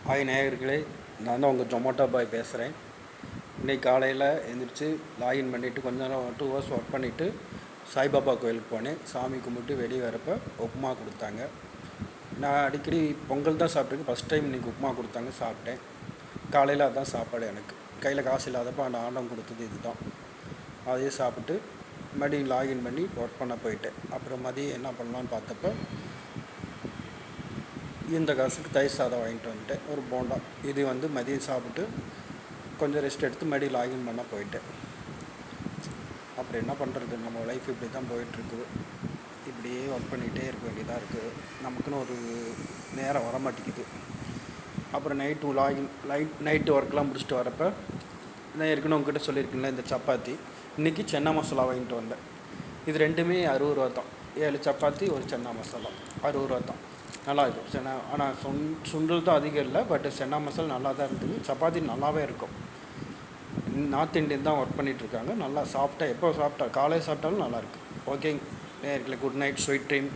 Hi நேயர்களே, நான் தான் உங்கள் ஜொமேட்டோ பாய் பேசுகிறேன். இன்றைக்கி காலையில் எழுந்திரிச்சு லாகின் பண்ணிவிட்டு கொஞ்ச நேரம் 2 ஹவர்ஸ் ஒர்க் பண்ணிவிட்டு சாய்பாபா கோயிலுக்கு போனேன். சாமி கும்பிட்டு வெளியே வரப்போ உப்புமா கொடுத்தாங்க. நான் அடிக்கடி பொங்கல் தான் சாப்பிட்ருக்கேன். ஃபஸ்ட் டைம் இன்றைக்கி உப்புமா கொடுத்தாங்க, சாப்பிட்டேன். காலையில் அதுதான் சாப்பாடு. எனக்கு கையில் காசு இல்லாதப்போ அந்த ஆண்டம் கொடுத்தது இது தான். அதையே சாப்பிட்டு மறுபடியும் லாகின் பண்ணி ஒர்க் பண்ண போயிட்டேன். அப்புறம் மதியம் என்ன பண்ணலான்னு பார்த்தப்போ இந்த காசுக்கு தயிர் சாதம் வாங்கிட்டு வந்துட்டேன், ஒரு போண்டா. இது மதியம் சாப்பிட்டு கொஞ்சம் ரெஸ்ட் எடுத்து மறுபடியும் லாகின் பண்ண போயிட்டேன். அப்புறம் என்ன பண்ணுறது, நம்ம லைஃப் இப்படி தான் போயிட்டுருக்குது. இப்படியே ஒர்க் பண்ணிகிட்டே இருக்க வேண்டியதாக இருக்குது. நமக்குன்னு ஒரு நேரம் வர மாட்டேங்குது. அப்புறம் நைட்டு ஒர்க்கெலாம் முடிச்சுட்டு வரப்போ நான் ஏற்கனவே உங்ககிட்ட சொல்லியிருக்கேன்ல, இந்த சப்பாத்தி இன்றைக்கி சென்னா மசாலா வாங்கிட்டு வந்தேன். இது ரெண்டுமே 60 ரூபா தான். 7 சப்பாத்தி, ஒரு சென்னா மசாலா 60 ரூபா தான். நல்லா இருக்கும் சென்னா. ஆனால் சுண்டல் தான் அதிகம் இல்லை, பட் சென்னா மசாலா நல்லா தான் இருந்தது. சப்பாத்தி நல்லாவே இருக்கும். நார்த் இந்தியன் தான் ஒர்க் பண்ணிகிட்ருக்காங்க. நல்லா சாப்பிட்டா, எப்போ சாப்பிட்டா காலையில் சாப்பிட்டாலும் நல்லாயிருக்கு. ஓகேங்க நேயர்களே, குட் நைட், ஸ்வீட் ட்ரீம்.